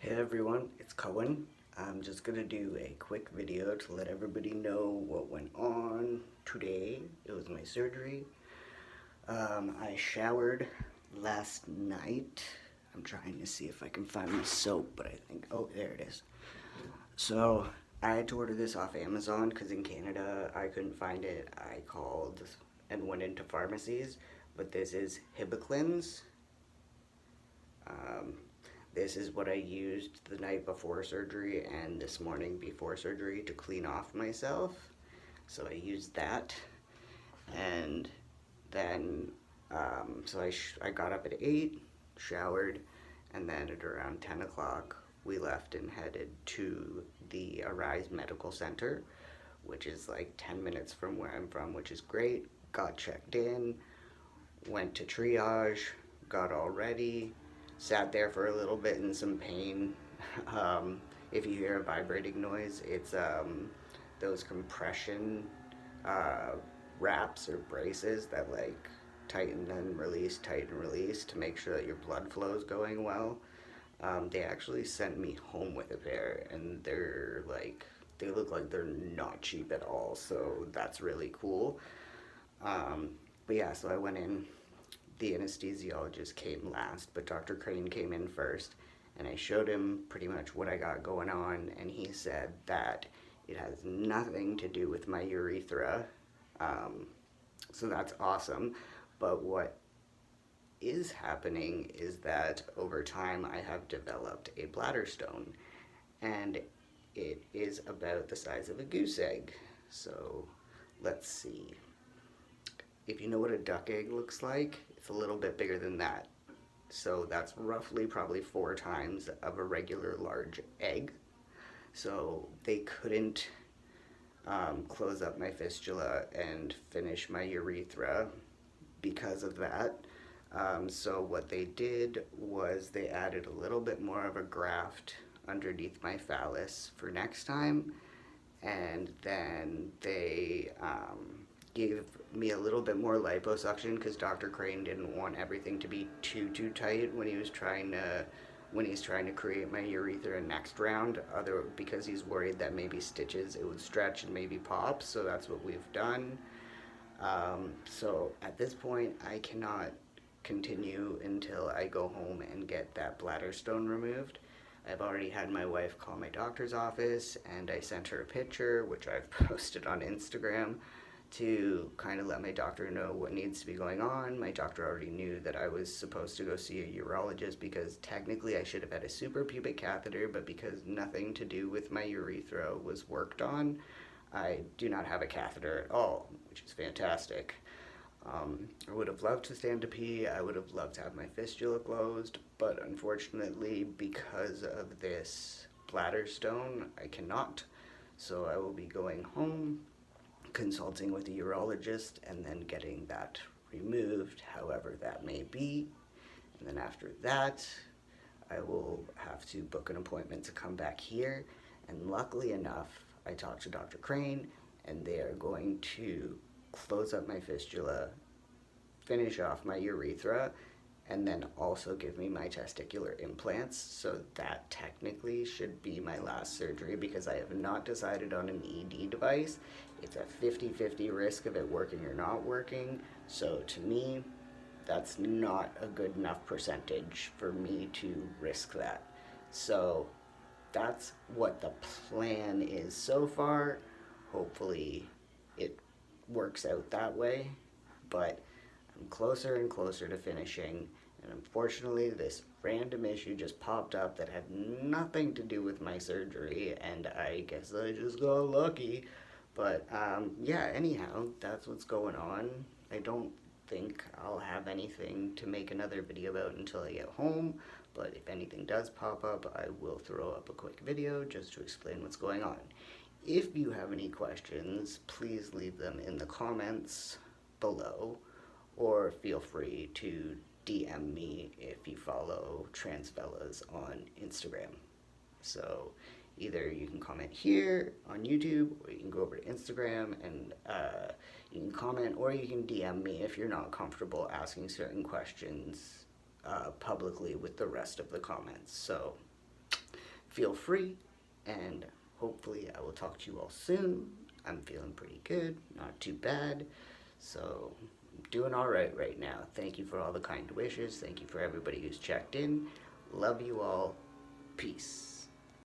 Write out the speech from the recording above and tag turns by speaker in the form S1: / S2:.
S1: Hey everyone, it's Cohen. I'm just gonna do a quick video to let everybody know what went on today. It was my surgery. I showered last night. I'm trying to see if I can find my soap, but I think, oh, there it is. So I had to order this off Amazon because in Canada I couldn't find it. I called and went into pharmacies, but this is Hibiclins. This is what I used the night before surgery and this morning before surgery to clean off myself. So I used that, and then I got up at 8, showered, and then at around 10 o'clock we left and headed to the Arise Medical Center, which is like 10 minutes from where I'm from, which is great. Got checked in, went to triage, got all ready, sat there for a little bit in some pain. If you hear a vibrating noise, it's those compression wraps or braces that like tighten and release to make sure that your blood flow is going well. They actually sent me home with a pair, and they look like they're not cheap at all, so that's really cool. But yeah, so I went in. The anesthesiologist came last, but Dr. Crane came in first, and I showed him pretty much what I got going on, and he said that it has nothing to do with my urethra. So that's awesome. But what is happening is that over time I have developed a bladder stone, and it is about the size of a goose egg. So let's see. If you know what a duck egg looks like, it's a little bit bigger than that. So that's roughly probably 4 times of a regular large egg. So they couldn't close up my fistula and finish my urethra because of that. So what they did was they added a little bit more of a graft underneath my phallus for next time, and then they gave me a little bit more liposuction because Dr. Crane didn't want everything to be too tight when he's trying to create my urethra next round, because he's worried that maybe stitches it would stretch and maybe pop. So that's what we've done. So at this point I cannot continue until I go home and get that bladder stone removed. I've already had my wife call my doctor's office, and I sent her a picture, which I've posted on Instagram, to kind of let my doctor know what needs to be going on. My doctor already knew that I was supposed to go see a urologist because technically I should have had a suprapubic catheter, but because nothing to do with my urethra was worked on, I do not have a catheter at all, which is fantastic. I would have loved to stand to pee. I would have loved to have my fistula closed, but unfortunately, because of this bladder stone, I cannot. So I will be going home, consulting with a urologist, and then getting that removed, however that may be. And then after that, I will have to book an appointment to come back here. And luckily enough, I talked to Dr. Crane, and they are going to close up my fistula, finish off my urethra, and then also give me my testicular implants. So that technically should be my last surgery because I have not decided on an ED device. It's a 50-50 risk of it working or not working. So to me, that's not a good enough percentage for me to risk that. So that's what the plan is so far. Hopefully it works out that way, but I'm closer and closer to finishing, and unfortunately this random issue just popped up that had nothing to do with my surgery, and I guess I just got lucky. But yeah, anyhow, that's what's going on. I don't think I'll have anything to make another video about until I get home, but if anything does pop up, I will throw up a quick video just to explain what's going on. If you have any questions, please leave them in the comments below, or feel free to DM me if you follow Transfellas on Instagram. So either you can comment here on YouTube, or you can go over to Instagram and you can comment, or you can DM me if you're not comfortable asking certain questions publicly with the rest of the comments. So feel free, and hopefully I will talk to you all soon. I'm feeling pretty good, not too bad. So I'm doing all right now. Thank you for all the kind wishes. Thank you for everybody who's checked in. Love you all. Peace.